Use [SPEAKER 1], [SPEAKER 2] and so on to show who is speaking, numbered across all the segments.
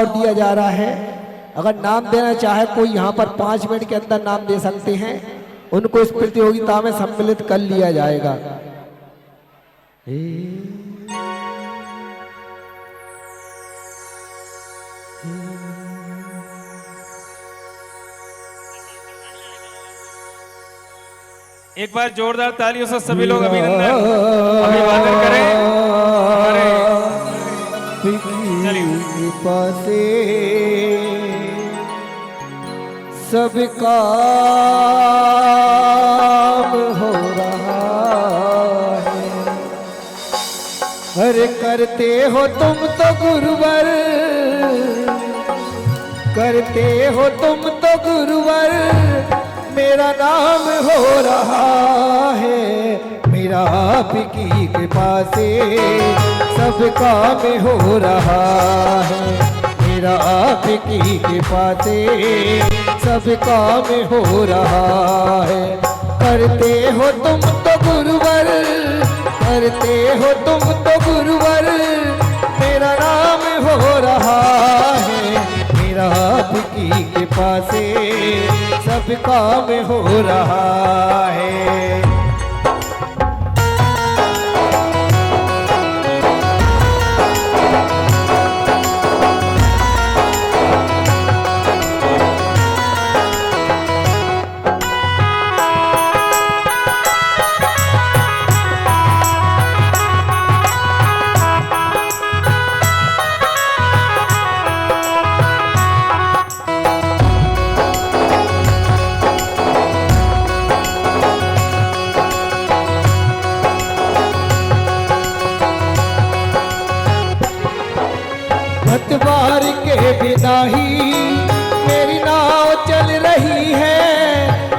[SPEAKER 1] Award दिया जा रहा है। अगर नाम देना चाहे कोई यहाँ पर 5 मिनट के अंदर नाम दे सकते हैं, उनको इस प्रतियोगिता में सम्मिलित कर लिया जाएगा।
[SPEAKER 2] एक बार जोरदार तालियों से सभी लोग अभिवादन करें।
[SPEAKER 1] पासे सब काम हो रहा है। अरे करते हो तुम तो गुरुवर, करते हो तुम तो गुरुवर, मेरा नाम हो रहा है। मेरा आपकी कृपा से सब काम हो रहा है। मेरा आपकी कृपा से सब काम हो रहा है। करते हो तुम तो गुरुवर, करते हो तुम तो गुरुवर, मेरा नाम हो रहा है। मेरा आपकी कृपा से सब काम हो रहा है। पतवार के बिना ही मेरी नाव चल रही है।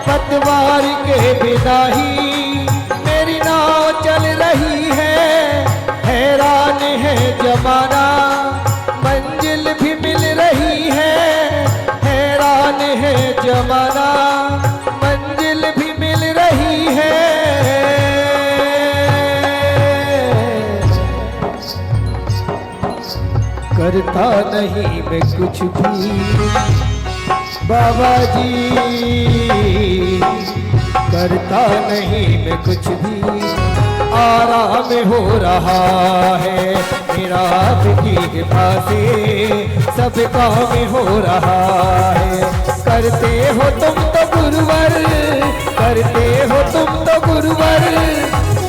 [SPEAKER 1] पतवार के बिना ही मेरी नाव चल रही है। हैरान है जमाना, मंजिल भी मिल रही है। हैरान है जमाना, मंजिल भी मिल रही है। करता नहीं मैं कुछ भी बाबा जी, करता नहीं मैं कुछ भी, आराम हो रहा है। मेरा आपकी कृपा से सब काम हो रहा है। करते हो तुम तो गुरुवर, करते हो तुम तो गुरुवर,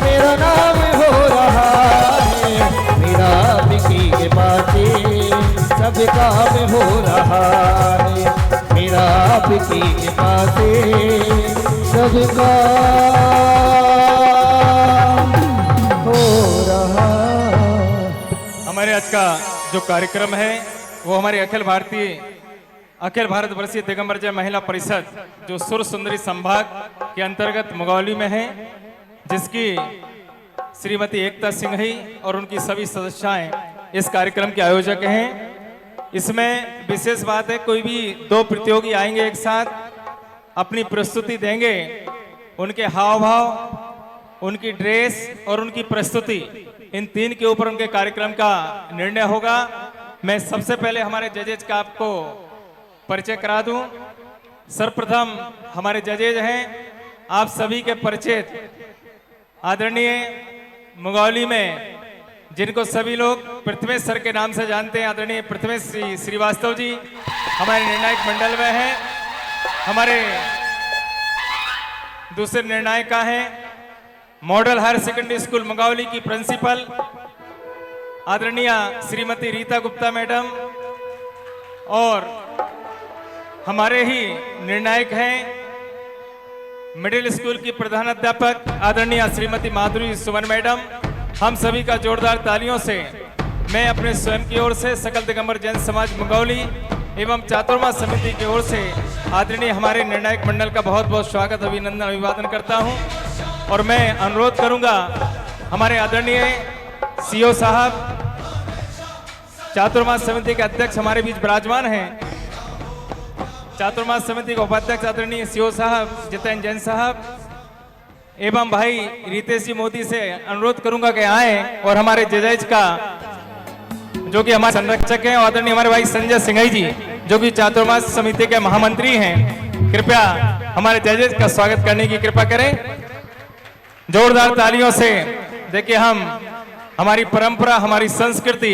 [SPEAKER 1] मेरा नाम हो रहा है। मेरा आपकी कृपा से सब काम हो रहा है। मेरा आपकी कृपा से सब काम हो रहा।
[SPEAKER 2] हमारे आज का जो कार्यक्रम है वो हमारे अखिल भारत वर्षीय दिगंबर जय महिला परिषद जो सुर सुंदरी संभाग के अंतर्गत मुगौली में है, जिसकी श्रीमती एकता सिंघई और उनकी सभी सदस्याएं इस कार्यक्रम के आयोजक हैं। इसमें विशेष बात है, कोई भी 2 प्रतियोगी आएंगे एक साथ, अपनी प्रस्तुति देंगे। उनके हाव भाव, उनकी ड्रेस और उनकी प्रस्तुति, इन 3 के ऊपर उनके कार्यक्रम का निर्णय होगा। मैं सबसे पहले हमारे जजेज का आपको परिचय करा दूं। सर्वप्रथम हमारे जजेज हैं आप सभी के परिचित आदरणीय मुगौली में जिनको सभी लोग प्रथमेश सर के नाम से जानते हैं, आदरणीय प्रथमेश श्रीवास्तव जी हमारे निर्णायक मंडल में हैं। हमारे दूसरे निर्णायिका हैं मॉडल हायर सेकेंडरी स्कूल मुगौली की प्रिंसिपल आदरणीय श्रीमती रीता गुप्ता मैडम, और हमारे ही निर्णायक हैं मिडिल स्कूल की प्रधानाध्यापक आदरणीय श्रीमती माधुरी सुमन मैडम। हम सभी का जोरदार तालियों से मैं अपने स्वयं की ओर से, सकल दिगंबर जैन समाज मुगौली एवं चातुर्मा समिति की ओर से आदरणीय हमारे निर्णायक मंडल का बहुत बहुत स्वागत, अभिनंदन, अभिवादन करता हूं। और मैं अनुरोध करूंगा हमारे आदरणीय सीओ साहब, चातुर्मास समिति के अध्यक्ष हमारे बीच विराजमान हैं, चातुर्मास समिति के उपाध्यक्ष आदरणीय सीओ साहब जितेंद्र जैन साहब एवं भाई रितेश जी मोदी से अनुरोध करूंगा कि आए और हमारे जजेज का जो कि हमारे संरक्षक हैं, आदरणीय हमारे भाई संजय सिंघई जी जो कि चातुर्मास समिति के महामंत्री हैं, कृपया हमारे जजेस का स्वागत करने की कृपा करें जोरदार तालियों से। देखिए हम हमारी परंपरा, हमारी संस्कृति,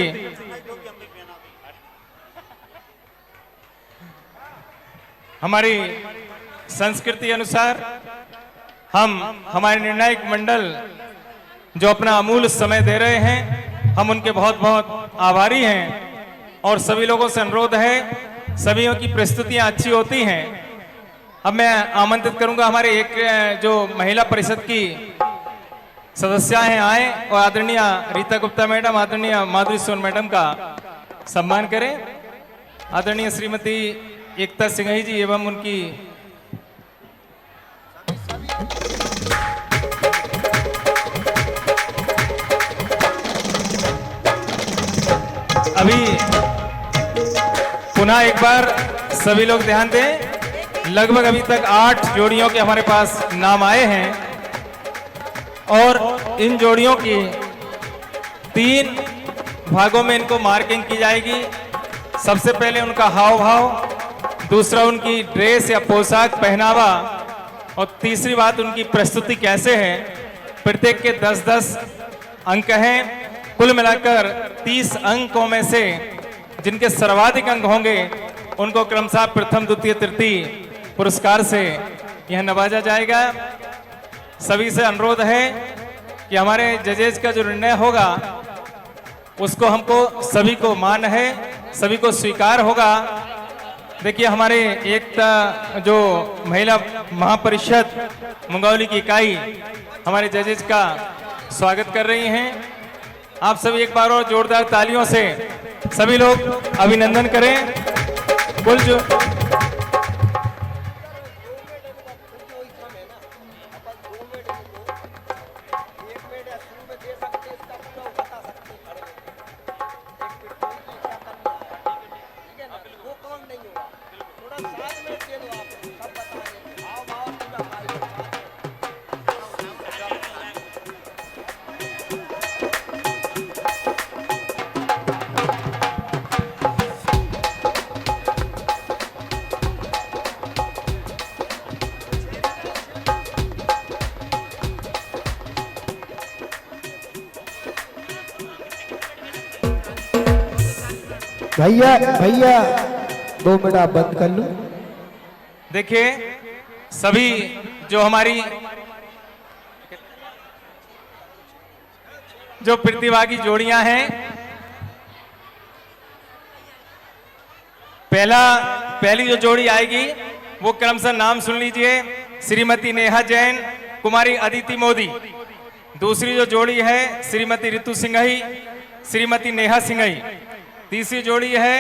[SPEAKER 2] हमारी संस्कृति अनुसार हम हमारे निर्णायक मंडल जो अपना अमूल्य समय दे रहे हैं, हम उनके बहुत बहुत आभारी हैं और सभी लोगों से अनुरोध है, सभी की प्रस्तुतियां अच्छी होती हैं। अब मैं आमंत्रित करूंगा हमारे एक जो महिला परिषद की सदस्या हैं आए और आदरणीय रीता गुप्ता मैडम, आदरणीय माधुरी सोन मैडम का सम्मान करें। आदरणीय श्रीमती एकता सिंघई जी एवं उनकी अभी पुनः एक बार सभी लोग ध्यान दें, लगभग अभी तक 8 जोड़ियों के हमारे पास नाम आए हैं और इन जोड़ियों की 3 भागों में इनको मार्किंग की जाएगी। सबसे पहले उनका हाव भाव, दूसरा उनकी ड्रेस या पोशाक पहनावा और तीसरी बात उनकी प्रस्तुति कैसे है। प्रत्येक के 10-10 अंक हैं। कुल मिलाकर 30 अंकों में से जिनके सर्वाधिक अंक होंगे उनको क्रमशः प्रथम, द्वितीय, तृतीय पुरस्कार से यह नवाजा जाएगा। सभी से अनुरोध है कि हमारे जजेस का जो निर्णय होगा उसको हमको सभी को मान है, सभी को स्वीकार होगा। देखिए हमारे एकता जो महिला महापरिषद मुंगौली की इकाई हमारे जजेस का स्वागत कर रही हैं। आप सभी एक बार और जोरदार तालियों से सभी लोग अभिनंदन करें। कुल जो
[SPEAKER 1] भैया 2 मिनट आप बंद कर लो।
[SPEAKER 2] देखिए सभी जो हमारी जो प्रतिभागी जोड़ियां हैं, पहली जो जोड़ी आएगी वो क्रमशः नाम सुन लीजिए, श्रीमती नेहा जैन, कुमारी अदिति मोदी। दूसरी जो जोड़ी है श्रीमती ऋतु सिंघई, श्रीमती नेहा सिंघई। तीसरी जोड़ी है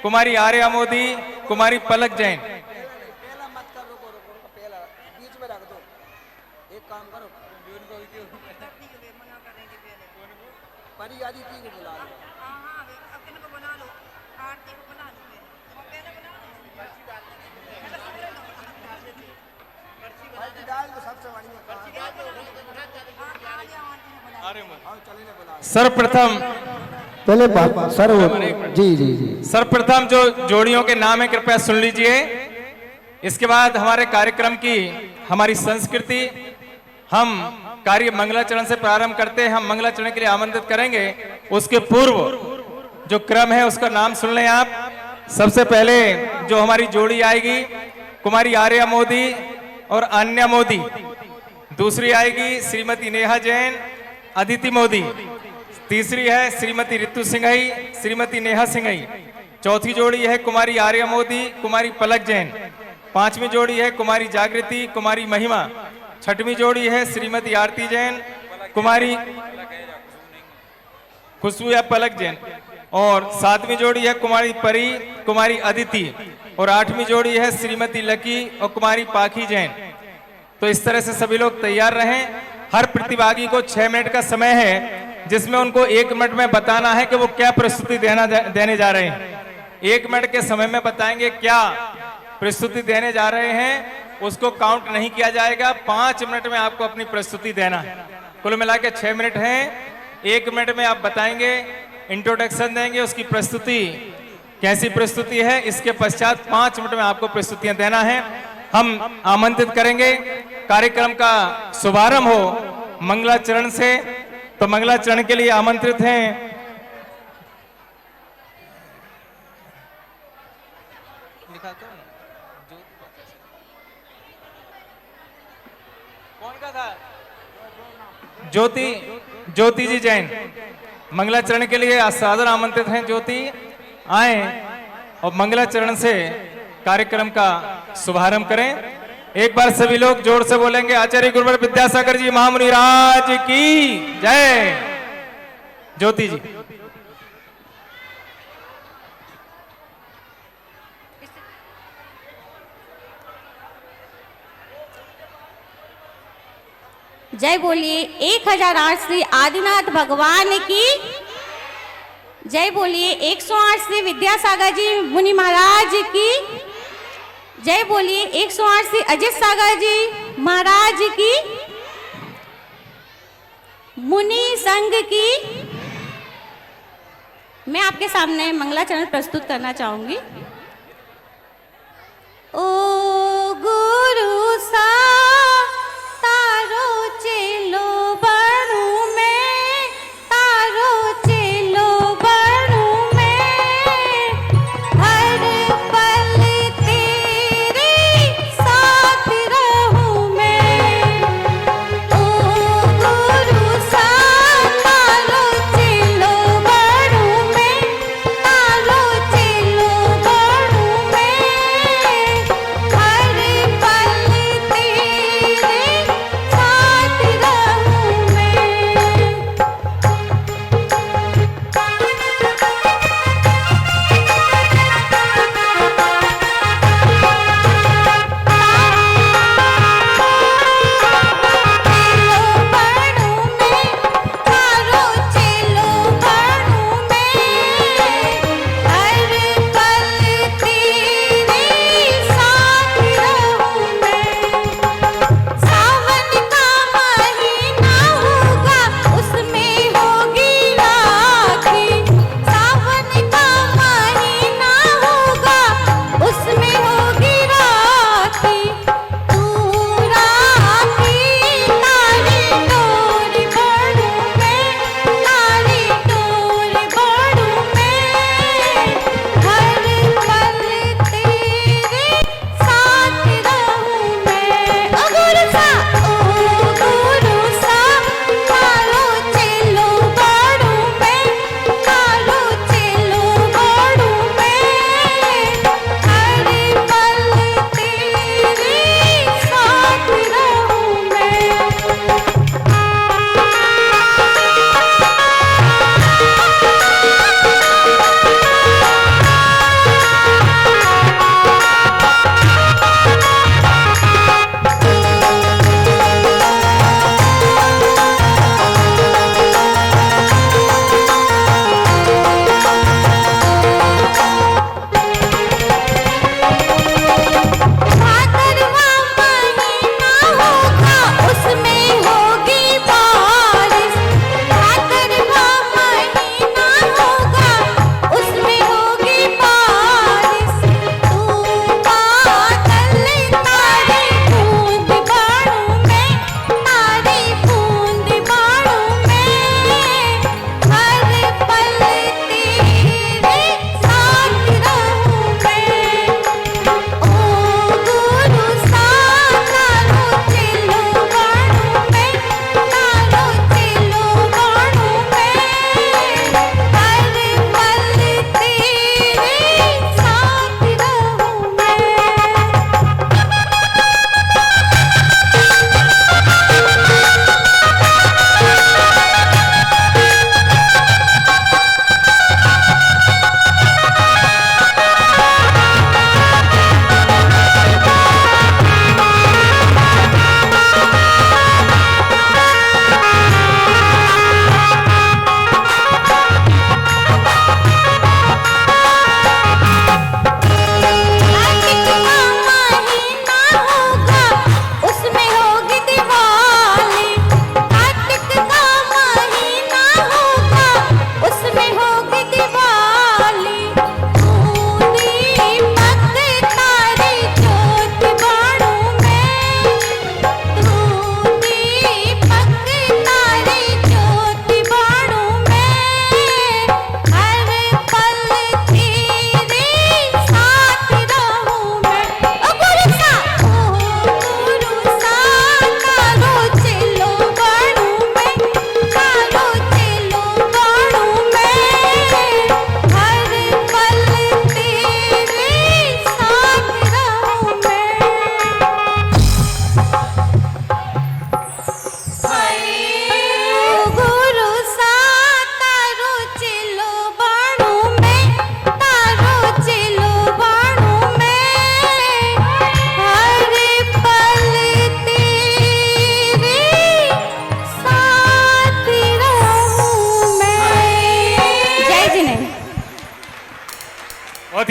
[SPEAKER 2] कुमारी आर्या मोदी, कुमारी पलक जैन।
[SPEAKER 3] पहला मत कर, रुको पहला बीच में रख दो। एक काम करो, परी आदित्य को बुला लो। डाल दो सबसे
[SPEAKER 2] सर्वप्रथम
[SPEAKER 1] पहले सर जी जी जी
[SPEAKER 2] सर्वप्रथम जो जोड़ियों के नाम है कृपया सुन लीजिए। इसके बाद हमारे कार्यक्रम की हमारी संस्कृति, हम कार्य मंगलाचरण से प्रारंभ करते हैं। हम मंगलाचरण के लिए आमंत्रित करेंगे। उसके पूर्व जो क्रम है उसका नाम सुन लें आप। सबसे पहले जो हमारी जोड़ी आएगी कुमारी आर्या मोदी और अन्या मोदी। दूसरी आएगी श्रीमती नेहा जैन, अदिति मोदी। तीसरी है श्रीमती ऋतु सिंघई, श्रीमती नेहा सिंघई। चौथी जोड़ी है कुमारी आर्या मोदी, कुमारी पलक जैन। पांचवी जोड़ी है कुमारी जागृति, कुमारी महिमा। छठवीं जोड़ी है श्रीमती आरती जैन, कुमारी खुशबू या पलक जैन। और सातवीं जोड़ी है कुमारी परी, कुमारी अदिति। और आठवीं जोड़ी है श्रीमती लकी और कुमारी पाखी जैन। तो इस तरह से सभी लोग तैयार रहें। हर प्रतिभागी को 6 मिनट का समय है, जिसमें उनको 1 मिनट में बताना है कि वो क्या प्रस्तुति देने जा रहे हैं। 1 मिनट के समय में बताएंगे क्या प्रस्तुति देने जा रहे हैं, उसको काउंट नहीं किया जाएगा। 5 मिनट में आपको अपनी प्रस्तुति देना है। कुल मिला के 6 मिनट हैं। 1 मिनट में आप बताएंगे इंट्रोडक्शन देंगे, उसकी प्रस्तुति कैसी प्रस्तुति है, इसके पश्चात 5 मिनट में आपको प्रस्तुतियां देना है। हम आमंत्रित करेंगे कार्यक्रम का शुभारंभ हो मंगलाचरण से, तो मंगलाचरण के लिए आमंत्रित हैं कौन का था, ज्योति जी जैन। मंगलाचरण के लिए सादर आमंत्रित हैं ज्योति, आए और मंगलाचरण से कार्यक्रम का शुभारंभ करें। एक बार सभी लोग जोर से बोलेंगे, आचार्य गुरुवर विद्यासागर जी महामुनि राज की जय। ज्योति जी।
[SPEAKER 4] जय बोलिए 1008 श्री आदिनाथ भगवान की जय। बोलिए 108 श्री विद्यासागर जी मुनि महाराज की जय। बोलिए 108 श्री अजित सागर जी महाराज की, मुनि संघ की। मैं आपके सामने मंगलाचरण प्रस्तुत करना चाहूंगी। ओ गुरु सा तारो चेलो बनू में, तारो चेलो बनू में, हर पल तेरे साथ रहूं मैं। ओ गुरु सा तारो चेलो बनू में, तारो चेलो बनू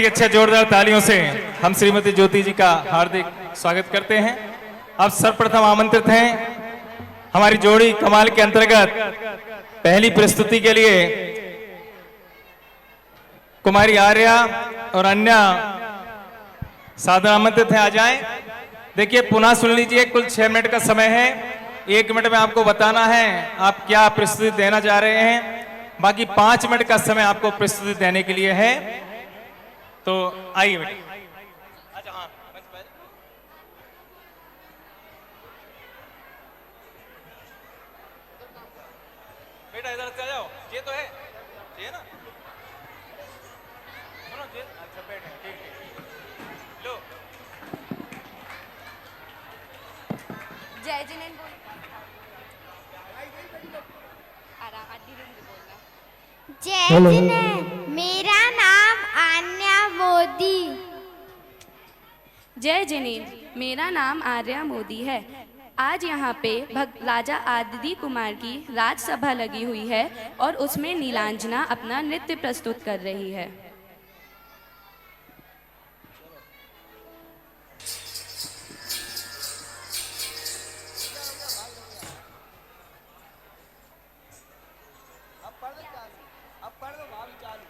[SPEAKER 2] ही अच्छा जोरदार तालियों से हम श्रीमती ज्योति जी का हार्दिक स्वागत करते हैं। अब सर्वप्रथम आमंत्रित हैं हमारी जोड़ी कमाल के अंतर्गत पहली प्रस्तुति के लिए कुमारी आर्या और अन्य साधन आमंत्रित हैं, आ जाएं। देखिए पुनः सुन लीजिए, कुल 6 मिनट का समय है। 1 मिनट में आपको बताना है आप क्या प्रस्तुति देना चाह रहे हैं, बाकी 5 मिनट का समय आपको प्रस्तुति देने के लिए है। तो आइए बेटा। अच्छा हाँ, बेटा इधर से आ जाओ। ये तो है, ये ना सुनो जी। अच्छा बैठे, ठीक ठीक। लो
[SPEAKER 4] जय जिनेंद्र बोल
[SPEAKER 5] जय जिनेंद्र, मेरा नाम आन्या मोदी।
[SPEAKER 6] जय जिनेंद्र, मेरा नाम आर्या मोदी है। आज यहाँ पे राजा आदिति कुमार की राजसभा लगी हुई है और उसमें नीलांजना अपना नृत्य प्रस्तुत कर रही है।
[SPEAKER 3] अब कर दो भाभी चालू,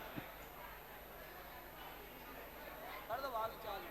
[SPEAKER 3] कर दो भाभी चालू।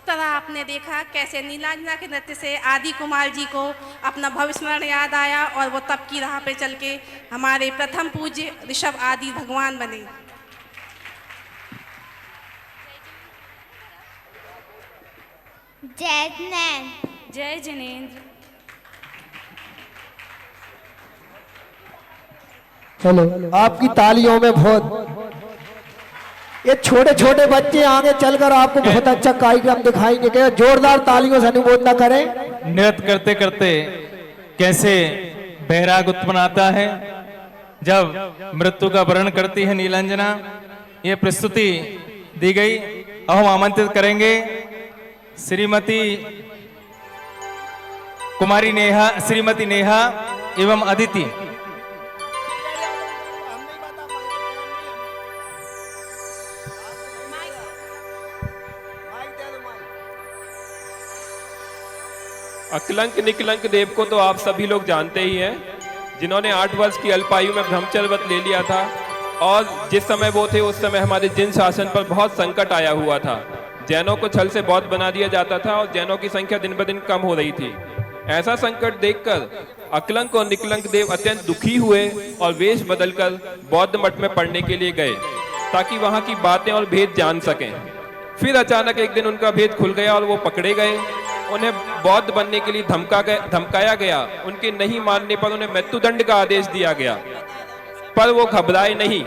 [SPEAKER 7] तरह आपने देखा कैसे नीलांजना के नृत्य से आदि कुमार जी को अपना भविष्य स्मरण याद आया और वो तब की राह पे चल के हमारे प्रथम पूज्य ऋषभ आदि भगवान बने।
[SPEAKER 5] जय जिनेंद्र।
[SPEAKER 6] जय जिनेंद्र।
[SPEAKER 1] हेलो, आपकी तालियों में बहुत, ये छोटे छोटे बच्चे आगे चलकर आपको बहुत अच्छा कार्यक्रम दिखाएंगे। क्या जोरदार तालियों से अनुमोदना करें।
[SPEAKER 2] नृत्य करते करते कैसे बैराग उत्पन्न आता है जब मृत्यु का वर्ण करती है नीलांजना, ये प्रस्तुति दी गई। अब हम आमंत्रित करेंगे श्रीमती कुमारी नेहा, श्रीमती नेहा एवं अदिति।
[SPEAKER 8] अकलंक निकलंक देव को तो आप सभी लोग जानते ही हैं, जिन्होंने 8 वर्ष की अल्पायु में ब्रह्मचर्य व्रत ले लिया था और जिस समय वो थे उस समय हमारे जिन शासन पर बहुत संकट आया हुआ था। जैनों को छल से बौद्ध बना दिया जाता था और जैनों की संख्या दिन ब दिन कम हो रही थी। ऐसा संकट देखकर अकलंक और निकलंक देव अत्यंत दुखी हुए और वेश बदलकर बौद्ध मठ में पढ़ने के लिए गए ताकि वहां की बातें और भेद जान सकें। फिर अचानक एक दिन उनका भेद खुल गया और वो पकड़े गए। उन्हें बौद्ध बनने के लिए धमकाया गया। उनके नहीं मानने पर उन्हें मृत्युदंड का आदेश दिया गया, पर वो घबराए नहीं।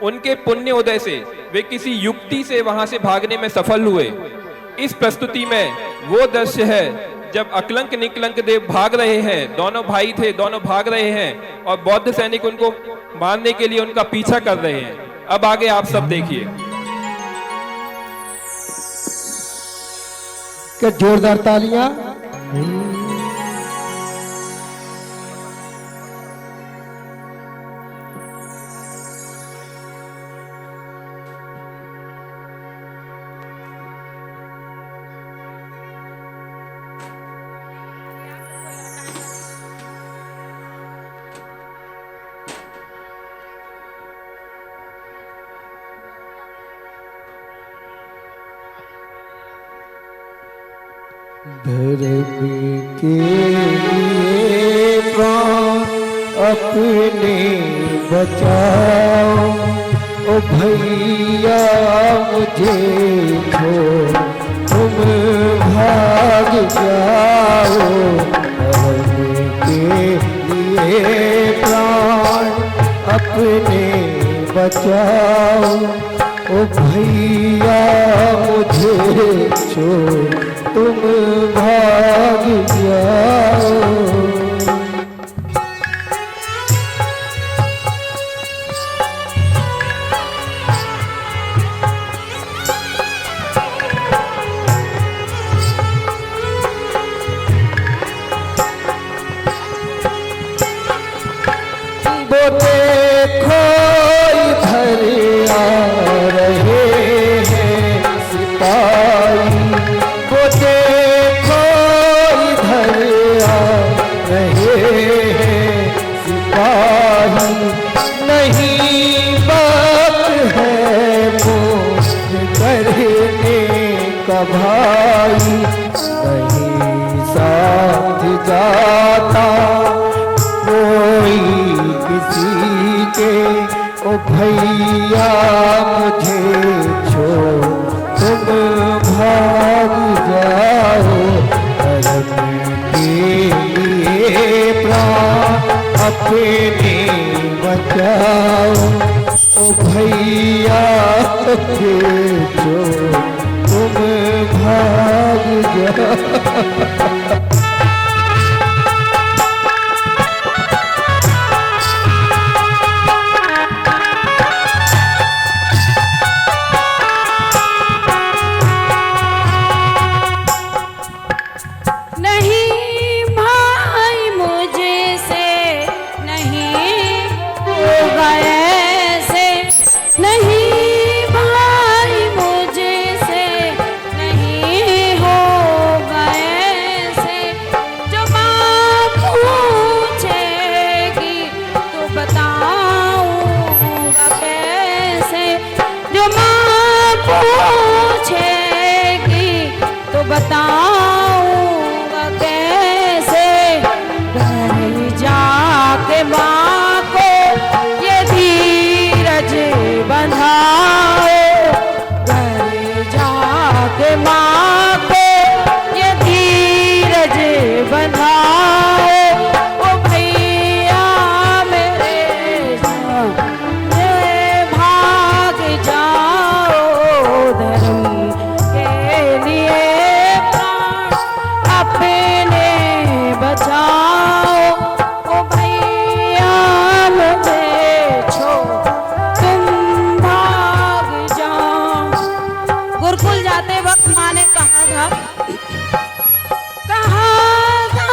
[SPEAKER 8] उनके पुण्य उदय से वे किसी युक्ति से वहां से भागने में सफल हुए। इस प्रस्तुति में वो दृश्य है जब अकलंक निकलंक देव भाग रहे हैं, दोनों भाई थे, दोनों भाग रहे हैं और बौद्ध सैनिक उनको मारने के लिए उनका पीछा कर रहे हैं। अब आगे आप सब देखिए।
[SPEAKER 1] क्या जोरदार तालियां। धर्म के लिए प्राण अपने बचाओ, ओ भैया मुझे छोड़ तुम भाग जाओ। धर्म के लिए प्राण अपने बचाओ, ओ भैया मुझे छोड़ तुम भाग जाओ। वो देखो इधर आ रहे हैं सिपाही, वो देखो इधर आ रहे हैं सिपाही। नहीं बात है मुझ करने का भाई, नहीं साथ जाता कोई किसी के। ओ भैया मुझे छोड़ तुम भाग जाओ। धर्म के लिए प्राण अपने बचाओ, ओ भैया मुझे छोड़ तुम भाग जाओ।
[SPEAKER 9] बताऊंगा कैसे घर जाके माँ को ये धीरज बंधाओ, घर जाके माँ को ये धीरज बंधाओ। ओ भैया मेरे ये भाग जाओ, धर्म के लिए प्राण अपने बचाओ। ओ भैया मुझे छोड़ तुम भाग जाओ। गुरुकुल जाते वक्त माँ ने कहा था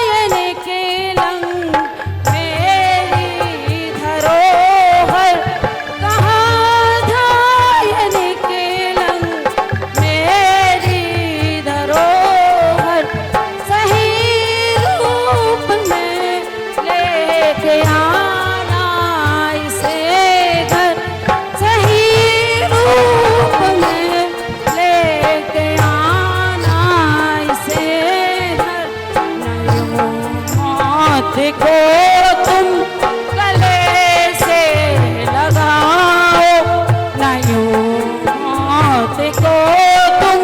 [SPEAKER 9] ये निकलंग मेरी धरोहर, कहाँ था ये निकलंग मेरी धरोहर। सही रूप में लेके आना इसे घर, सही रूप में लेके आना इसे घर। नयनों मौत को तुम गले से लगाओ, नयनों मौत को तुम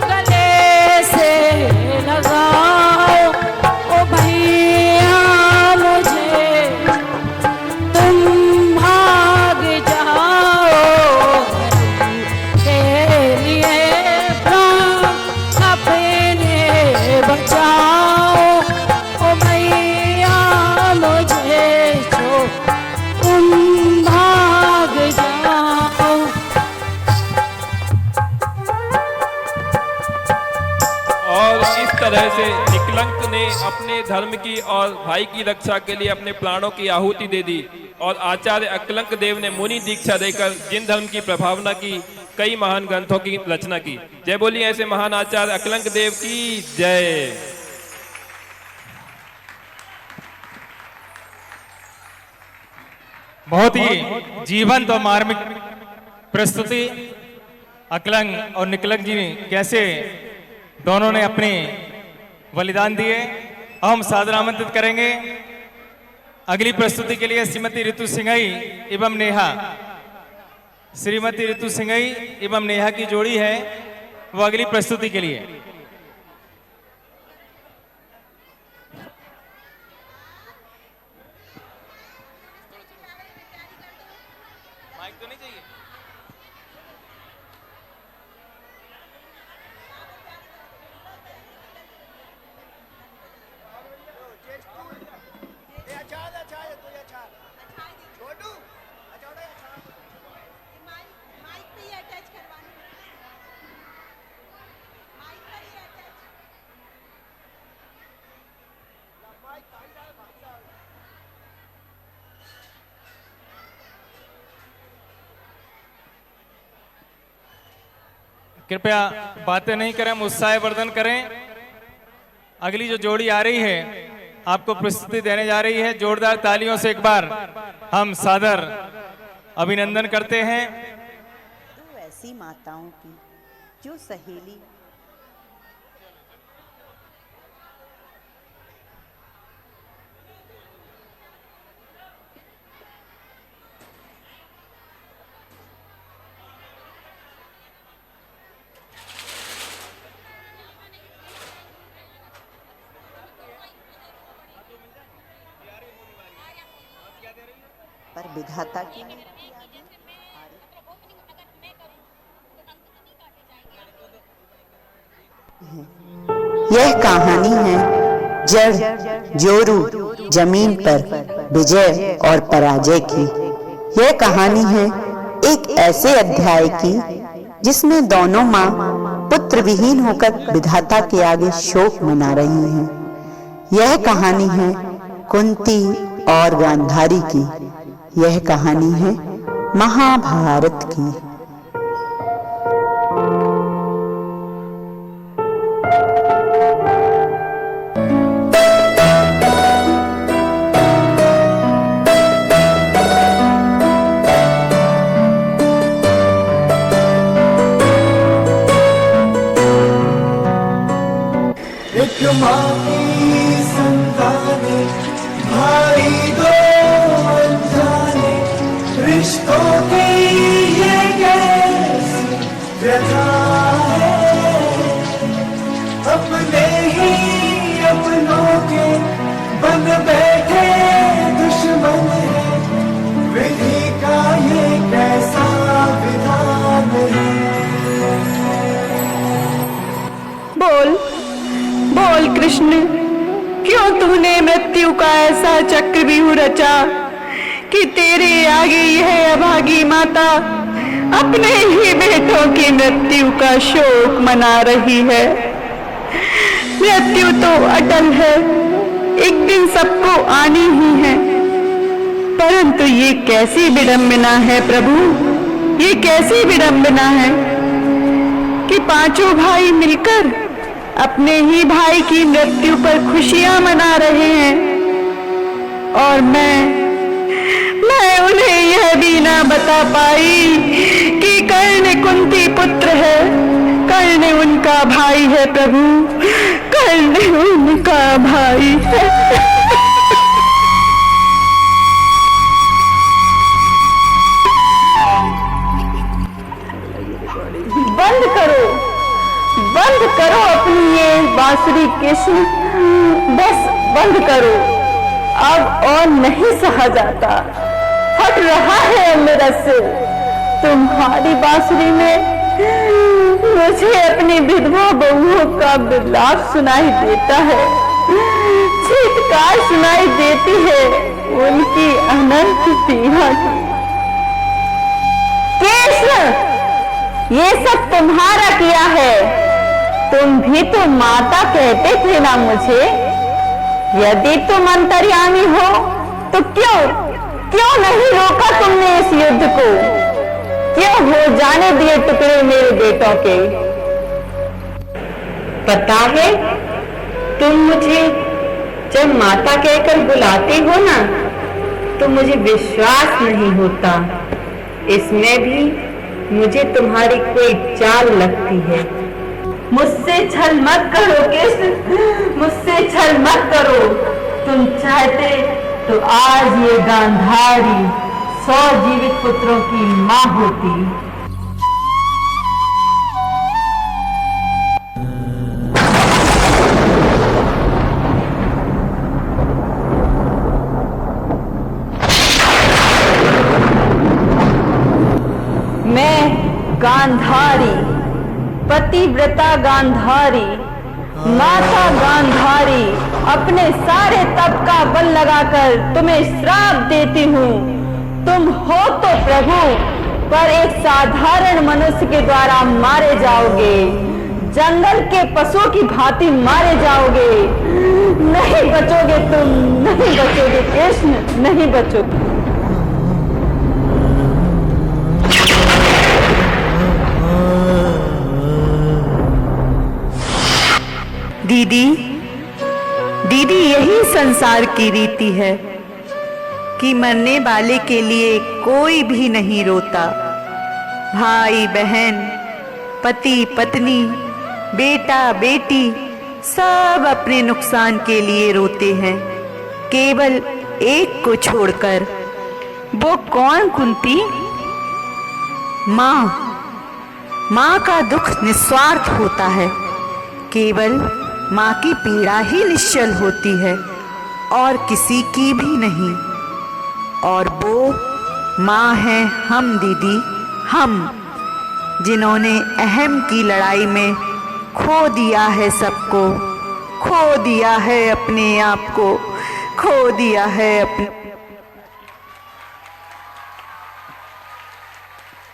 [SPEAKER 9] गले से लगाओ। ओ भैया मुझे तुम भाग जाओ, धर्म के लिए प्राण अपने बचाओ। ओ भैया मुझे छोड़ तुम भाग जाओ।
[SPEAKER 8] और इस तरह से निकलंक ने अपने धर्म की और भाई की रक्षा के लिए अपने प्राणों की आहुति दे दी। और आचार्य अकलंक देव ने मुनि दीक्षा देकर जिन धर्म की प्रभावना की, कई महान ग्रंथों की रचना की। जय बोलिए ऐसे महान आचार्य अकलंक देव की जय।
[SPEAKER 2] बहुत ही जीवंत और मार्मिक प्रस्तुति अकलंग और निकलंग जी ने कैसे दोनों ने अपने बलिदान दिए। अब हम सादर आमंत्रित करेंगे अगली प्रस्तुति के लिए श्रीमती ऋतु सिंघई एवं नेहा। श्रीमती ऋतु सिंघई एवं नेहा की जोड़ी है, वो अगली प्रस्तुति के लिए। माइक तो नहीं चाहिए? कृपया बातें नहीं करें, उत्साह वर्धन करें। अगली जो जोड़ी आ रही है आपको प्रस्तुति देने जा रही है। जोरदार तालियों से एक बार हम सादर अभिनंदन करते हैं।
[SPEAKER 10] दो ऐसी माताओं की जो सहेली पर विधाता की यह कहानी है जड़ जोरू जमीन पर विजय और पराजय की। यह कहानी है एक ऐसे अध्याय की जिसमें दोनों माँ पुत्र विहीन होकर विधाता के आगे शोक मना रही हैं। यह कहानी है कुंती और गांधारी की। यह कहानी है महाभारत की।
[SPEAKER 1] माँ की संताने, भाई दो अनजाने, रिश्तों की ये कैसी व्यथा है। अपने ही अपनों के बन बैठे दुश्मन है, विधि का ये कैसा विधान है।
[SPEAKER 9] बोल बोल कृष्ण, क्यों तूने मृत्यु का ऐसा चक्रव्यूह रचा कि तेरे आगे यह अभागी माता अपने ही बेटों की मृत्यु का शोक मना रही है। मृत्यु तो अटल है, एक दिन सबको आनी ही है, परंतु ये कैसी विडंबना है प्रभु, ये कैसी विडंबना है कि पांचों भाई मिलकर अपने ही भाई की मृत्यु पर खुशियां मना रहे हैं, और मैं उन्हें यह भी ना बता पाई कि कर्ण कुंती पुत्र है, कर्ण उनका भाई है प्रभु, कर्ण उनका भाई है। बंद करो अपनी ये बांसुरी कृष्ण, बस बंद करो, अब और नहीं सहा जाता, फट रहा है मेरा सिर। तुम्हारी बांसुरी में मुझे अपनी विधवा बहुओं का विलाप सुनाई देता है, चीत्कार सुनाई देती है उनकी अनंत पीड़ा की। कृष्ण, ये सब तुम्हारा किया है, तुम भी तो माता कहते थे ना मुझे। यदि तुम अंतर्यामी हो तो क्यों नहीं रोका तुमने इस युद्ध को, क्यों हो जाने दिए टुकड़े मेरे बेटों के। पता है, तुम मुझे जब माता कहकर बुलाते हो ना तो मुझे विश्वास नहीं होता, इसमें भी मुझे तुम्हारी कोई चाल लगती है। मुझसे छल मत करो कृष्ण, मुझसे छल मत करो। तुम चाहते तो आज ये गांधारी 100 जीवित पुत्रों की मां होती। मैं गांधारी, पतिव्रता गांधारी, माता गांधारी, अपने सारे तप का बल लगाकर तुम्हें श्राप देती हूँ। तुम हो तो प्रभु, पर एक साधारण मनुष्य के द्वारा मारे जाओगे, जंगल के पशुओं की भांति मारे जाओगे। नहीं बचोगे तुम, नहीं बचोगे कृष्ण, नहीं बचोगे। दीदी यही संसार की रीति है कि मरने वाले के लिए कोई भी नहीं रोता। भाई बहन, पति पत्नी, बेटा बेटी सब अपने नुकसान के लिए रोते हैं, केवल एक को छोड़कर। वो कौन कुंती? माँ का दुख निस्वार्थ होता है, केवल माँ की पीड़ा ही निश्चल होती है और किसी की भी नहीं। और वो माँ है हम दीदी, हम जिन्होंने अहम की लड़ाई में खो दिया है सबको, खो दिया है अपने आप को, खो दिया है अपने।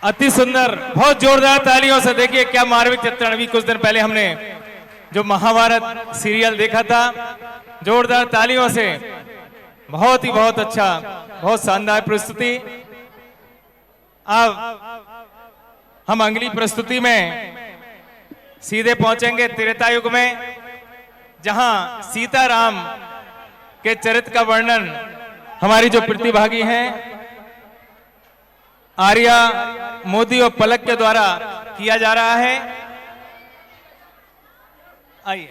[SPEAKER 2] अति सुंदर, बहुत जोरदार तालियों से देखिए क्या मार्मिक चित्रण। अभी कुछ दिन पहले हमने जो महाभारत सीरियल देखा था, जोरदार तालियों से, बहुत अच्छा, बहुत शानदार प्रस्तुति। अब हम अगली प्रस्तुति में सीधे पहुंचेंगे त्रेता युग में, जहां सीताराम के चरित्र का वर्णन हमारी जो प्रतिभागी हैं आर्या मोदी और पलक के द्वारा किया जा रहा है। आइए।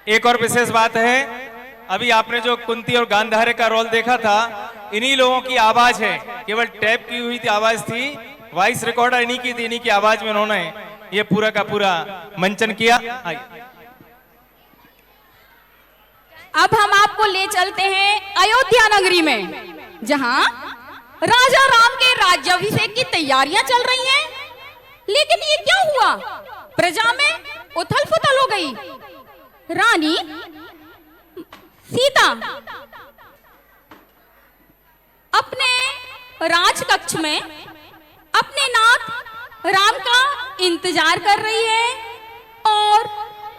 [SPEAKER 2] एक और विशेष बात है, अभी आपने जो कुंती और गांधार का रोल देखा था, इन्हीं लोगों की आवाज है, केवल टैप की हुई थी आवाज थी, वॉइस रिकॉर्डर इन्हीं की थी, इन्हीं की आवाज में उन्होंने ये पूरा का पूरा मंचन किया।
[SPEAKER 11] अब हम आपको ले चलते हैं अयोध्या नगरी में, जहां राजा राम के राज्याभिषेक की तैयारियां चल रही हैं। लेकिन ये क्या हुआ, प्रजा में उथल पुथल हो गई। रानी सीता अपने राजकक्ष में अपने नाथ राम का इंतजार कर रही है और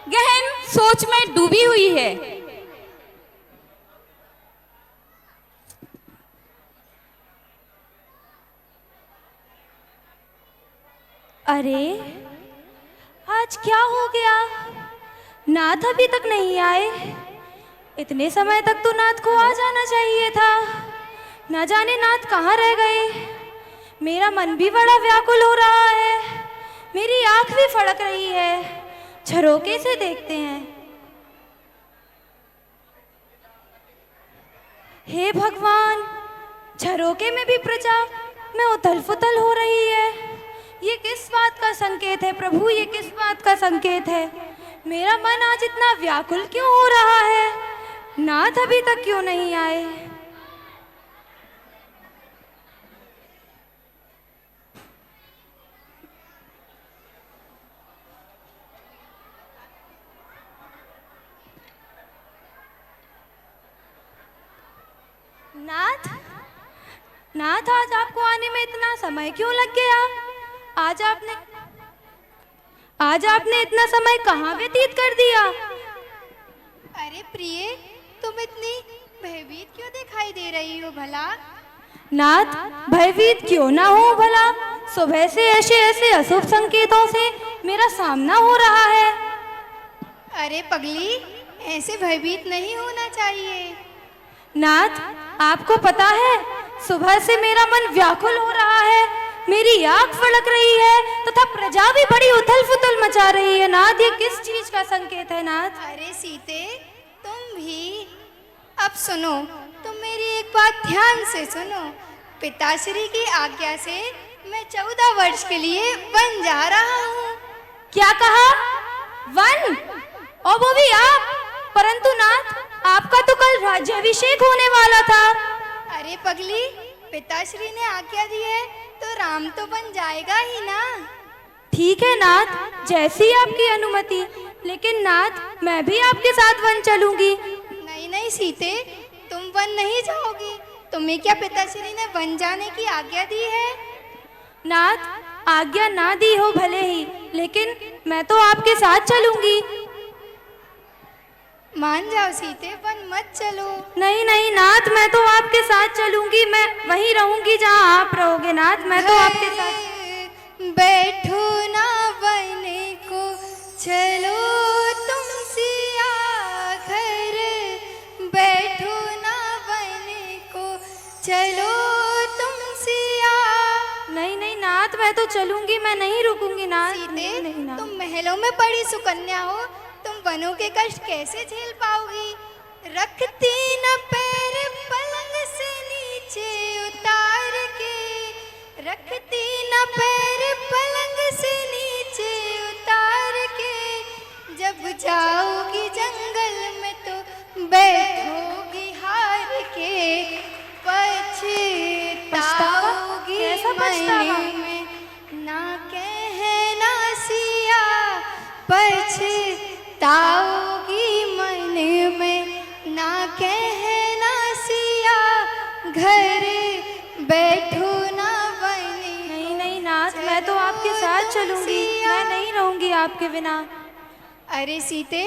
[SPEAKER 11] गहन सोच में डूबी हुई है।
[SPEAKER 6] अरे आज क्या हो गया, नाथ अभी तक नहीं आए। इतने समय तक तो नाथ को आ जाना चाहिए था। ना जाने नाथ कहाँ रह गए। मेरा मन भी बड़ा व्याकुल हो रहा है, मेरी आंख भी फड़क रही है। झरोके से देखते हैं। हे भगवान, झरोके में भी प्रजा में उथल पुथल हो रही है। ये किस बात का संकेत है प्रभु, ये किस बात का संकेत है। मेरा मन आज इतना व्याकुल क्यों हो रहा है, नाथ अभी तक क्यों नहीं आए। नाथ, नाथ आज आपको आने में इतना समय क्यों लग गया। आज आपने इतना समय कहाँ व्यतीत कर दिया।
[SPEAKER 5] अरे प्रिय, तुम इतनी भयभीत क्यों दिखाई दे रही हो भला।
[SPEAKER 6] नाथ, भयभीत क्यों ना हो भला, सुबह से ऐसे अशुभ संकेतों से मेरा सामना हो रहा है।
[SPEAKER 5] अरे पगली, ऐसे भयभीत नहीं होना चाहिए।
[SPEAKER 6] नाथ, आपको पता है सुबह से मेरा मन व्याकुल हो रहा है, मेरी आंख फड़क रही है तथा प्रजा भी बड़ी उथल पुथल मचा रही है। नाथ, ये किस चीज का संकेत है नाथ।
[SPEAKER 5] अरे सीते, तुम भी अब सुनो, तुम मेरी एक बात ध्यान से सुनो। पिताश्री की आज्ञा से मैं 14 वर्ष के लिए वन जा रहा हूँ।
[SPEAKER 6] क्या कहा, वन, और वो भी आप। परंतु नाथ, आपका तो कल राज्याभिषेक होने वाला था।
[SPEAKER 5] अरे पगली, पिताश्री ने आज्ञा दी है तो राम तो बन जाएगा ही ना।
[SPEAKER 6] ठीक है नाथ, जैसी आपकी अनुमति। लेकिन नाथ, मैं भी आपके साथ वन चलूंगी।
[SPEAKER 5] नहीं नहीं सीते, तुम वन नहीं जाओगी। तुम्हें क्या पिताश्री ने वन जाने की आज्ञा दी है।
[SPEAKER 6] नाथ, आज्ञा ना दी हो भले ही, लेकिन मैं तो आपके साथ चलूंगी।
[SPEAKER 5] मान जाओ सीते, वन मत चलो।
[SPEAKER 6] नहीं नहीं नाथ, मैं तो आपके साथ चलूंगी। मैं वहीं रहूंगी जहां आप रहोगे। नाथ, मैं तो आपके साथ।
[SPEAKER 5] बैठो ना वन को, चलो तुम सिया घर। बैठो ना वन को, चलो तुम सिया।
[SPEAKER 6] नहीं नहीं नाथ, मैं तो चलूंगी, मैं नहीं रुकूंगी नाथ।
[SPEAKER 5] सीते, नहीं, तुम महलों में पड़ी सुकन्या हो, तुम वनों के कष्ट कैसे झेल पाओगी। रखती न पैर पलंग से नीचे उतार के, रखती न पैर पलंग से नीचे उतार के। जब जाओगी जंगल में तो बैठोगी हार के, पछताओगी मन में ना कहना सिया। पछताओगी मन में ना कहना सिया। घर बैठो ना बने।
[SPEAKER 6] नहीं नहीं नाथ, मैं तो आपके साथ चलूंगी, मैं नहीं रहूंगी आपके बिना।
[SPEAKER 5] अरे सीते,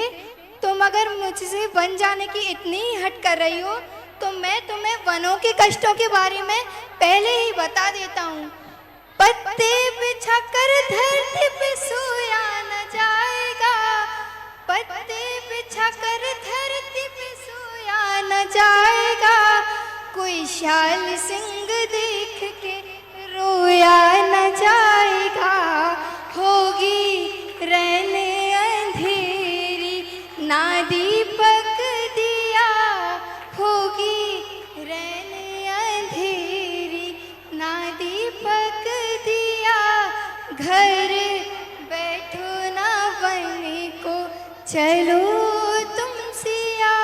[SPEAKER 5] तुम अगर मुझसे वन जाने की इतनी हट कर रही हो तो मैं तुम्हें वनों के कष्टों के बारे में पहले ही बता देता हूँ। पत्ते बिछा कर धरती पे सोया न जाएगा। पत्ते बिछा कर धरती पे सोया न जाएगा। कोई शाल सिंह देख के रोया न जाएगा। होगी रहने अंधेरी ना दी चलो तुम सिया।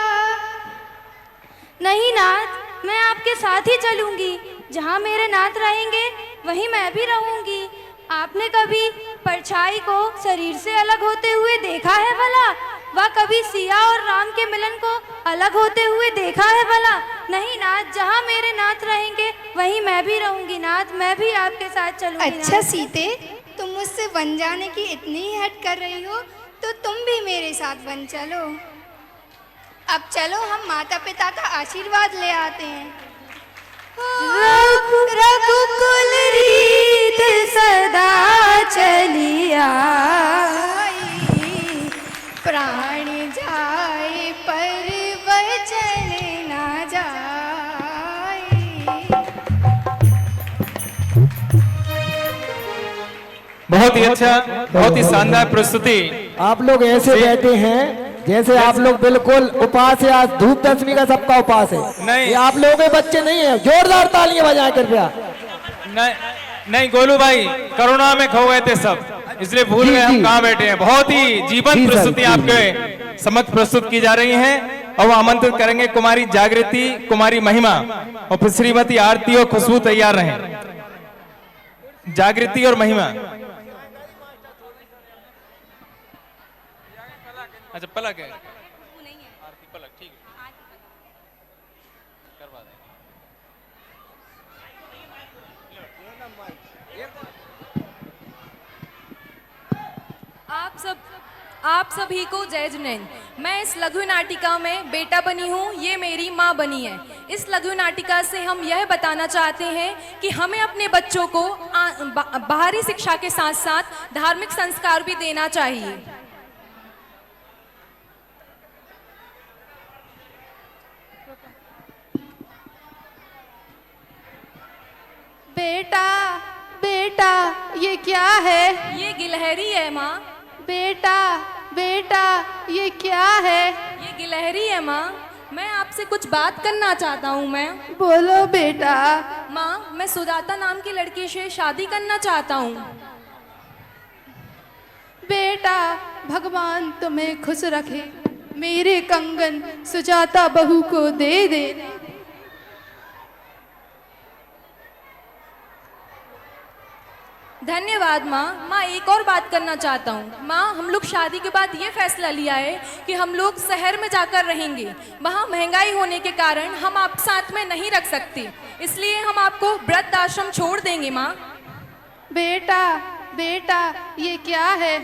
[SPEAKER 6] नहीं नाथ, मैं आपके साथ ही चलूंगी। जहाँ मेरे नाथ रहेंगे वहीं मैं भी रहूंगी। आपने कभी परछाई को शरीर से अलग होते हुए देखा है भला? वह कभी सिया और राम के मिलन को अलग होते हुए देखा है भला? नहीं नाथ, जहाँ मेरे नाथ रहेंगे वहीं मैं भी रहूंगी नाथ, मैं भी आपके साथ चलूंगी।
[SPEAKER 5] अच्छा सीते, तुम मुझसे बन जाने की इतनी ही हट कर रही हो तो तुम भी मेरे साथ बन चलो। अब चलो हम माता पिता का आशीर्वाद ले आते हैं।
[SPEAKER 6] रघुकुल रीत सदा चलिया,
[SPEAKER 5] प्राण जाए पर वचन ना जाए।
[SPEAKER 2] बहुत ही अच्छा, बहुत ही शानदार प्रस्तुति।
[SPEAKER 1] आप लोग ऐसे बैठे हैं जैसे आप लोग बिल्कुल उपास है। आज धूप दशमी का सबका उपास है।
[SPEAKER 2] नहीं,
[SPEAKER 1] ये आप लोगों के बच्चे नहीं है। जोरदार तालियां बजाएं कृपया।
[SPEAKER 2] नहीं गोलू भाई, करुणा में खो गए थे सब, इसलिए भूल गए हम कहाँ बैठे हैं। बहुत ही जीवंत प्रस्तुति आपके समक्ष प्रस्तुत की जा रही है और वो आमंत्रित करेंगे कुमारी जागृति, कुमारी महिमा और फिर श्रीमती आरती और खुशबू तैयार रहे। जागृति और महिमा। अच्छा पलक है, आरती पलक, ठीक है, करवा देंगे।
[SPEAKER 12] आप सभी को जय जिनेन्द्र। मैं इस लघु नाटिका में बेटा बनी हूँ, ये मेरी माँ बनी है। इस लघु नाटिका से हम यह बताना चाहते हैं कि हमें अपने बच्चों को बाहरी शिक्षा के साथ साथ धार्मिक संस्कार भी देना चाहिए।
[SPEAKER 6] बेटा बेटा ये क्या है?
[SPEAKER 12] ये गिलहरी है माँ।
[SPEAKER 6] बेटा बेटा ये क्या है?
[SPEAKER 12] ये गिलहरी है माँ। मैं आपसे कुछ बात करना चाहता हूँ। मैं
[SPEAKER 6] बोलो बेटा।
[SPEAKER 12] माँ, मैं सुजाता नाम की लड़की से शादी करना चाहता हूँ।
[SPEAKER 6] बेटा भगवान तुम्हें खुश रखे, मेरे कंगन सुजाता बहू को दे दे।
[SPEAKER 12] धन्यवाद माँ। माँ एक और बात करना चाहता हूँ। माँ, हम लोग शादी के बाद ये फैसला लिया है कि हम लोग शहर में जाकर रहेंगे। वहाँ महंगाई होने के कारण हम आप साथ में नहीं रख सकते, इसलिए हम आपको वृद्ध आश्रम छोड़ देंगे माँ।
[SPEAKER 6] बेटा बेटा ये क्या है?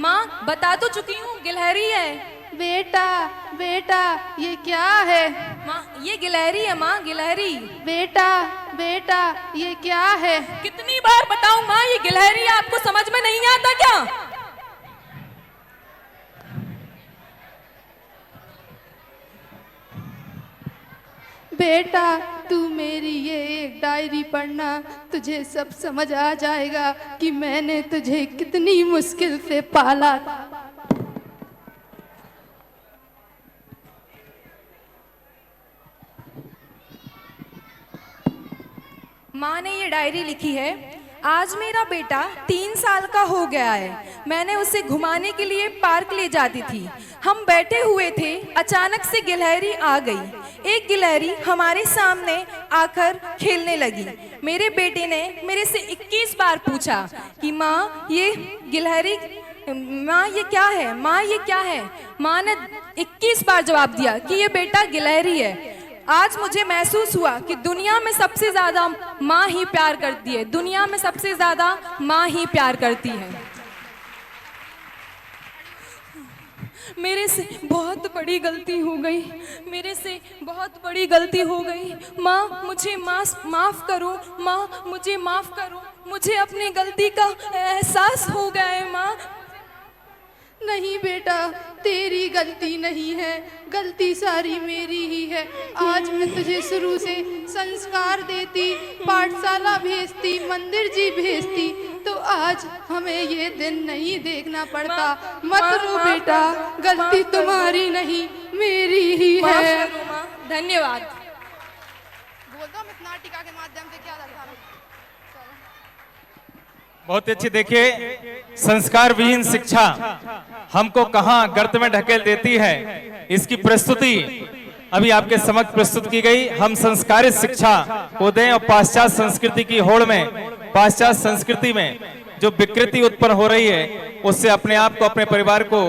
[SPEAKER 12] माँ बता तो चुकी हूँ, गिलहरी है।
[SPEAKER 6] बेटा बेटा ये क्या है?
[SPEAKER 12] माँ ये गिलहरी है माँ, गिलहरी।
[SPEAKER 6] बेटा बेटा ये क्या है?
[SPEAKER 12] कितनी बार बताऊं माँ, ये गिलहरी है, आपको समझ में नहीं आता क्या?
[SPEAKER 6] बेटा तू मेरी ये एक डायरी पढ़ना, तुझे सब समझ आ जाएगा कि मैंने तुझे कितनी मुश्किल से पाला।
[SPEAKER 12] माँ ने ये डायरी लिखी है। आज मेरा बेटा 3 साल का हो गया है। मैंने उसे घुमाने के लिए पार्क ले जाती थी। हम बैठे हुए थे, अचानक से गिलहरी आ गई। एक गिलहरी हमारे सामने आकर खेलने लगी। मेरे बेटे ने मेरे से 21 बार पूछा कि माँ ये गिलहरी, माँ ये क्या है, माँ ये क्या है। माँ ने 21 बार जवाब दिया कि ये बेटा गिलहरी है। आज मुझे महसूस हुआ कि दुनिया में सबसे ज्यादा माँ ही प्यार करती है, दुनिया में सबसे ज्यादा माँ ही प्यार करती है। मेरे से बहुत बड़ी गलती हो गई, मेरे से बहुत बड़ी गलती हो गई। माँ मुझे माफ करो, माँ मुझे माफ करो। मुझे अपनी गलती का एहसास हो गया है माँ।
[SPEAKER 6] नहीं बेटा, तेरी गलती नहीं है, गलती सारी मेरी ही है। आज मैं तुझे शुरू से संस्कार देती, पाठशाला भेजती, मंदिर जी भेजती, तो आज हमें ये दिन नहीं देखना पड़ता। मत रो बेटा, गलती तुम्हारी नहीं मेरी ही है।
[SPEAKER 12] धन्यवाद।
[SPEAKER 5] बोल दो, हम इस नाटिका के माध्यम से क्या दर्शा रहे हैं।
[SPEAKER 2] बहुत अच्छी। देखिए, संस्कार विहीन शिक्षा हमको कहां गर्त में ढकेल देती है, इसकी प्रस्तुति अभी आपके समक्ष प्रस्तुत की गई। हम संस्कारित शिक्षा को दें और पाश्चात्य संस्कृति की होड़ में, पाश्चात्य संस्कृति में जो विकृति उत्पन्न हो रही है उससे अपने आप को, अपने परिवार को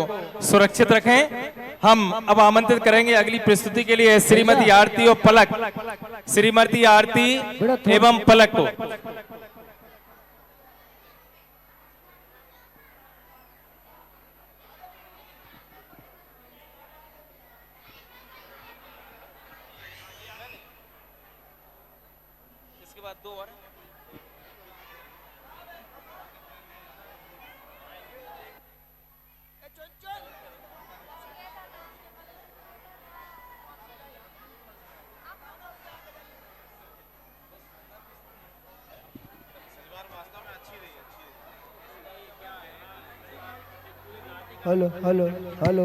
[SPEAKER 2] सुरक्षित रखें। हम अब आमंत्रित करेंगे अगली प्रस्तुति के लिए श्रीमती आरती और पलक, श्रीमती आरती एवं पलक को। इसके बाद दो और
[SPEAKER 1] हेलो हेलो हेलो।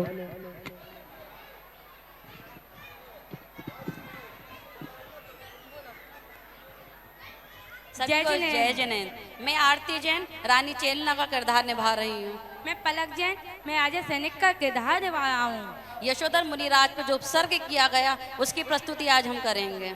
[SPEAKER 13] जय जैन। मैं आरती जैन रानी चेलना का किरदार निभा रही हूँ।
[SPEAKER 14] मैं पलक जैन, मैं आज सैनिक का किरदार निभा रहा हूँ।
[SPEAKER 13] यशोधर मुनिराज को जो उपसर्ग किया गया उसकी प्रस्तुति आज हम करेंगे।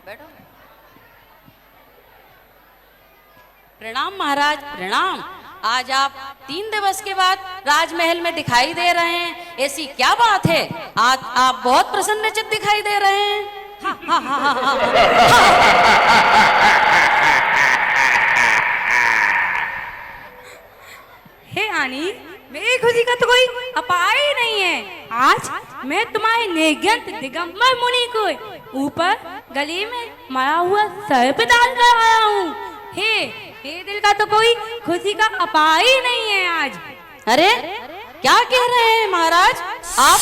[SPEAKER 13] बैठो। प्रणाम महाराज, प्रणाम। आज आप 3 दिवस के बाद राजमहल में दिखाई दे रहे हैं, ऐसी क्या बात है? आज आप बहुत प्रसन्नचित्त दिखाई दे रहे हैं। हा, हा, हा, हा, हा,
[SPEAKER 14] हे रानी, मेरी खुशी का तो कोई अपार ही नहीं है। आज मैं तुम्हारे नेगंत दिगंबर मुनि को ऊपर गले में मरा हुआ सर्प डाल कर आया हूँ। हे दिल का तो कोई खुशी का अपार ही नहीं है आज।
[SPEAKER 13] अरे क्या कह रहे हैं महाराज? आप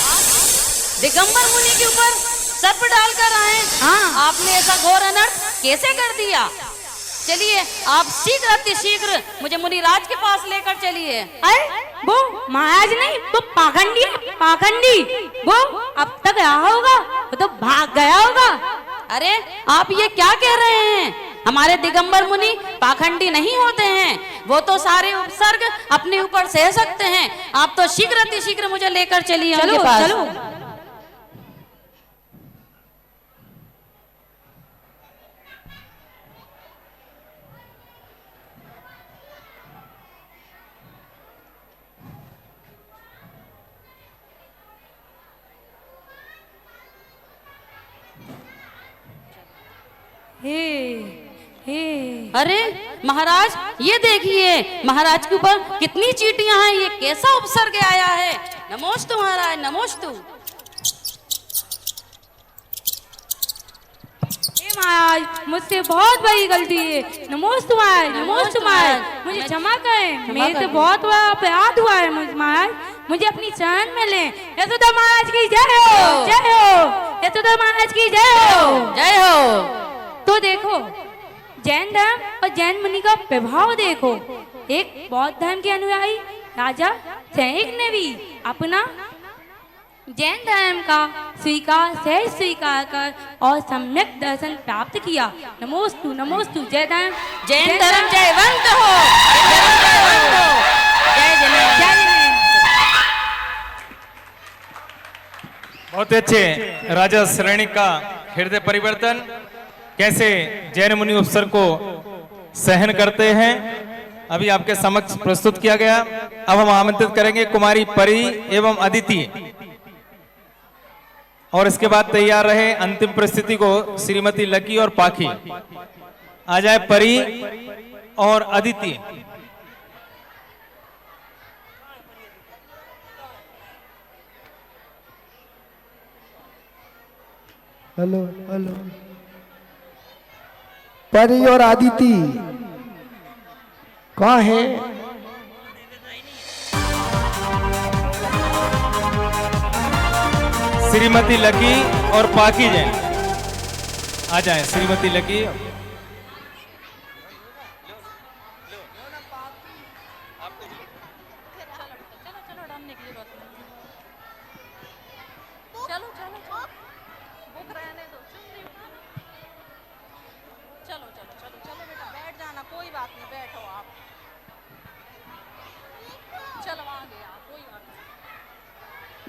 [SPEAKER 13] दिगंबर मुनि के ऊपर सर्प डालकर आए? हाँ। आपने ऐसा घोर अनर्थ कैसे कर दिया? चलिए आप शीघ्र अतिशीघ्र मुझे मुनिराज के पास लेकर चलिए।
[SPEAKER 14] अरे वो महाराज नहीं, वो पाखंडी है, पाखंडी। वो अब तक रहा होगा, वो तो भाग गया होगा।
[SPEAKER 13] अरे आप ये क्या कह रहे हैं? हमारे दिगंबर मुनि पाखंडी नहीं होते हैं, वो तो सारे उपसर्ग अपने ऊपर सह सकते हैं। आप तो शीघ्र अतिशीघ्र मुझे लेकर चलिए उनके पास।
[SPEAKER 14] चलो।
[SPEAKER 13] अरे महाराज ये देखिए, महाराज के ऊपर कितनी चींटियां हैं, ये कैसा उपसर्ग आया है? नमोस्तु महाराज, नमोस्तु।
[SPEAKER 14] महाराज मुझसे बहुत बड़ी गलती है। नमोस्तु महाराज, नमोस्तु महाराज, मुझे क्षमा करें, मेरे से बहुत बड़ा अपराध हुआ है। महाराज मुझे अपनी शरण में लें। यशोदा महाराज की जय हो, जय हो। यशोदा महाराज की जय हो,
[SPEAKER 13] जय हो।
[SPEAKER 14] तो देखो जैन धर्म और जैन मुनि का प्रभाव देखो। एक बौद्ध धर्म के अनुयायी राजा सैनिक ने भी अपना जैन धर्म का सहज स्वीकार कर और सम्यक दर्शन प्राप्त किया। नमोस्तु, नमोस्तु। जय धर्म,
[SPEAKER 13] जैन धर्म जयवंत हो, जय जय।
[SPEAKER 2] बहुत अच्छे राजा श्रेणी का हृदय परिवर्तन, कैसे जैन मुनि उपसर्ग को सहन करते हैं, अभी आपके समक्ष प्रस्तुत किया गया। अब हम आमंत्रित करेंगे कुमारी परी एवं अदिति, और इसके बाद तैयार रहे अंतिम प्रस्तुति को श्रीमती लकी और पाखी। आ जाए परी और अदिति।
[SPEAKER 1] Hello hello. परी और आदिति कहाँ है?
[SPEAKER 2] श्रीमती लकी और पाकी जैन आ जाए। श्रीमती लकी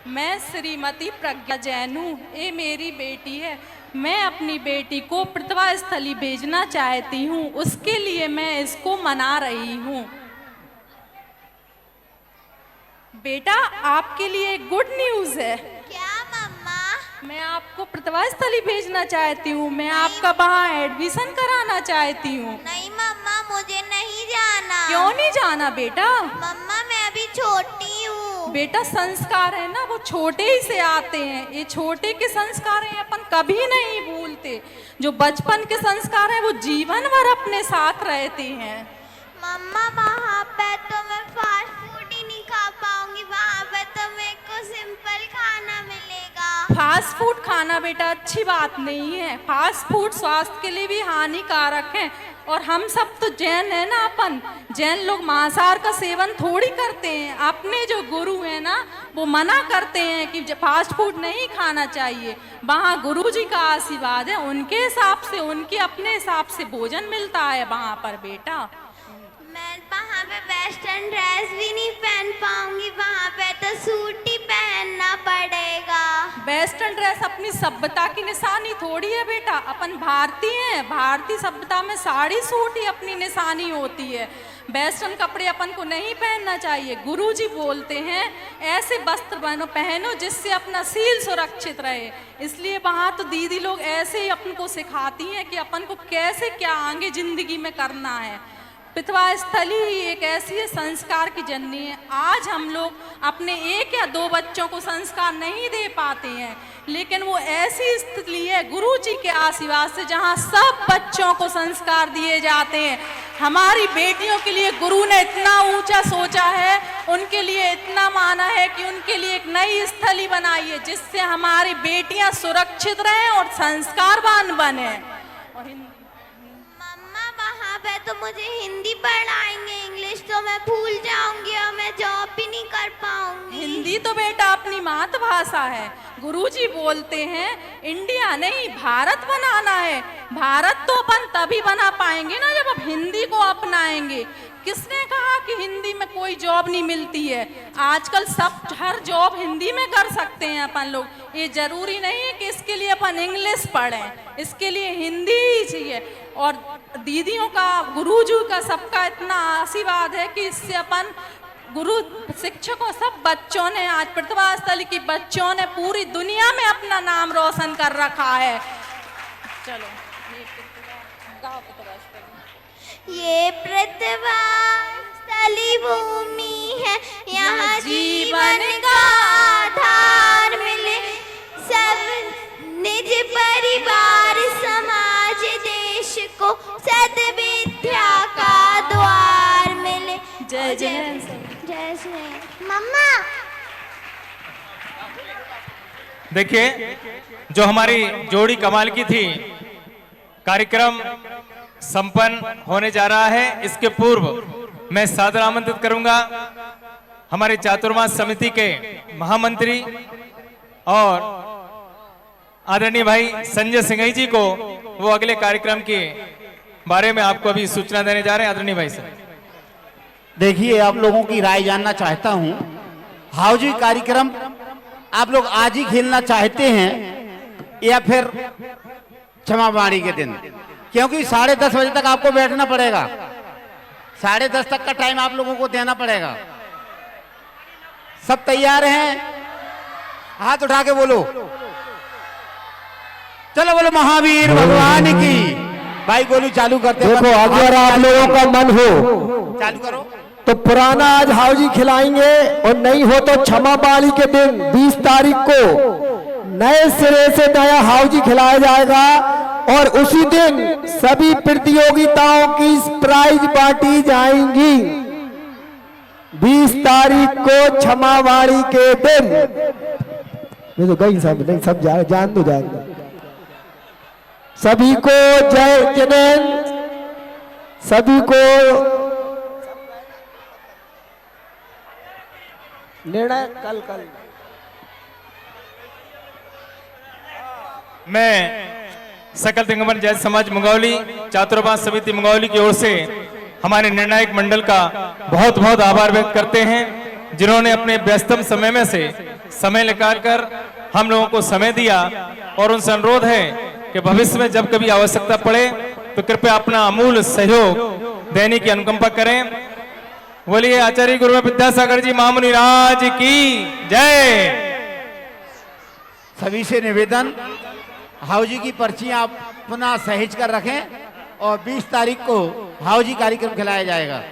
[SPEAKER 15] मैं श्रीमती प्रज्ञा जैन हूँ, ये मेरी बेटी है। मैं अपनी बेटी को प्रतिभा स्थली भेजना चाहती हूँ, उसके लिए मैं इसको मना रही हूँ। बेटा आपके लिए गुड न्यूज़ है।
[SPEAKER 4] क्या मम्मा?
[SPEAKER 15] मैं आपको प्रतिभा स्थली भेजना चाहती हूँ, मैं आपका वहाँ एडमिशन कराना चाहती हूँ।
[SPEAKER 4] नहीं मम्मा, मुझे नहीं जाना।
[SPEAKER 15] क्यों नहीं जाना बेटा?
[SPEAKER 4] मम्मा मैं अभी छोटी हूँ।
[SPEAKER 15] बेटा संस्कार है ना, वो छोटे ही से आते हैं। ये छोटे के संस्कार हैं, अपन कभी नहीं भूलते। जो बचपन के संस्कार हैं वो जीवन भर अपने साथ रहते हैं।
[SPEAKER 4] मम्मा वहाँ पे तो मैं फास्ट फूड ही नहीं खा पाऊंगी, वहाँ पे तो मेरे को सिंपल खाना मिलेगा।
[SPEAKER 15] फास्ट फूड खाना बेटा अच्छी बात नहीं है। फास्ट फूड स्वास्थ्य के लिए भी हानिकारक है। और हम सब तो जैन है ना, अपन जैन लोग मांसाहार का सेवन थोड़ी करते हैं। अपने जो गुरु है ना वो मना करते हैं कि फास्ट फूड नहीं खाना चाहिए। वहाँ गुरु जी का आशीर्वाद है, उनके हिसाब से, उनके अपने हिसाब से भोजन मिलता है वहाँ पर बेटा।
[SPEAKER 4] मैं वहाँ पे वेस्टर्न ड्रेस भी नहीं पहन पाऊंगी, वहाँ पे तो सूट ही पहनना पड़ेगा।
[SPEAKER 15] वेस्टर्न ड्रेस अपनी सभ्यता की निशानी थोड़ी है बेटा। अपन भारतीय हैं, भारतीय सभ्यता में साड़ी सूट ही अपनी निशानी होती है। वेस्टर्न कपड़े अपन को नहीं पहनना चाहिए। गुरुजी बोलते हैं ऐसे वस्त्र पहनो जिससे अपना सील सुरक्षित रहे। इसलिए वहाँ तो दीदी लोग ऐसे ही अपन को सिखाती हैं कि अपन को कैसे क्या आगे जिंदगी में करना है। प्रतिभा स्थली ही एक ऐसी है संस्कार की जननी है। आज हम लोग अपने 1 या 2 बच्चों को संस्कार नहीं दे पाते हैं, लेकिन वो ऐसी स्थिति है गुरु जी के आशीर्वाद से जहाँ सब बच्चों को संस्कार दिए जाते हैं। हमारी बेटियों के लिए गुरु ने इतना ऊंचा सोचा है, उनके लिए इतना माना है कि उनके लिए एक नई स्थली बनाई है जिससे हमारी बेटियां सुरक्षित रहें और संस्कारवान बने।
[SPEAKER 4] वहाँ पे तो मुझे हिंदी पढ़ाएंगे, इंग्लिश तो मैं भूल जाऊंगी और मैं जॉब भी नहीं कर पाऊंगी।
[SPEAKER 15] हिंदी तो बेटा अपनी मातृभाषा है। गुरुजी बोलते हैं इंडिया नहीं भारत बनाना है। भारत तो अपन तभी बना पाएंगे ना जब अब हिंदी को अपनाएंगे। किसने कहा कि हिंदी में कोई जॉब नहीं मिलती है? आजकल सब हर जॉब हिंदी में कर सकते हैं अपन लोग। ये जरूरी नहीं है कि इसके लिए अपन इंग्लिश पढ़ें, इसके लिए हिंदी ही चाहिए। और दीदियों का, गुरुजी का, सबका इतना आशीर्वाद है कि इससे अपन गुरु शिक्षकों सब बच्चों ने, आज प्रतिभा स्थली की बच्चों ने पूरी दुनिया में अपना नाम रोशन कर रखा है। चलो
[SPEAKER 4] ये प्रतिभा स्थली भूमि है, यहाँ जीवन का आधार मिले। सब निज परिवार समाज देश को सद्विद्या का द्वार मिले।
[SPEAKER 15] जय जय
[SPEAKER 4] जय श्री मम्मा।
[SPEAKER 2] देखिए जो हमारी जोड़ी कमाल की थी, कार्यक्रम संपन्न होने जा रहा है। इसके पूर्व मैं सादर आमंत्रित करूंगा हमारे चातुर्मास समिति के महामंत्री और आदरणीय भाई संजय सिंह जी को। वो अगले कार्यक्रम के बारे में आपको अभी सूचना देने जा रहे हैं। आदरणीय भाई साहब,
[SPEAKER 16] देखिए आप लोगों की राय जानना चाहता हूं। हाउजी कार्यक्रम आप लोग आज ही खेलना चाहते हैं या फिर क्षमावाणी के दिन? क्योंकि 10:30 बजे तक आपको बैठना पड़ेगा। 10:30 तक का टाइम आप लोगों को देना पड़ेगा। सब तैयार हैं? हाथ उठा के बोलो, चलो बोलो महावीर भगवान की। भाई गोलू चालू करते हैं।
[SPEAKER 1] देखो अगर आप लोगों का मन हो
[SPEAKER 16] चालू करो
[SPEAKER 1] तो पुराना आज हाउजी खिलाएंगे, और नहीं हो तो क्षमा बाली के दिन 20 तारीख को नए सिरे से नया हाउजी खिलाया जाएगा। और उसी दिन सभी प्रतियोगिताओं की प्राइज बांटी जाएंगी। 20 तारीख को क्षमावाणी के दिन, ये तो गई सब नहीं, सब जान दो सभी को जय जैन, सभी को निर्णय कल
[SPEAKER 2] मैं सकल दिगंबर जैन समाज मंगौली चातुर्मास समिति मंगौली की ओर से हमारे निर्णायक मंडल का बहुत बहुत आभार व्यक्त करते हैं, जिन्होंने अपने व्यस्तम समय में से समय निकाल कर हम लोगों को समय दिया। और उनसे अनुरोध है कि भविष्य में जब कभी आवश्यकता पड़े तो कृपया अपना अमूल्य सहयोग देने की अनुकंपा करें। बोलिए आचार्य गुरु विद्यासागर जी महामुनि राज की जय।
[SPEAKER 16] सभी से निवेदन, हाउजी की पर्ची आप पुनः सहेज कर रखें और 20 तारीख को हाउजी कार्यक्रम खिलाया जाएगा।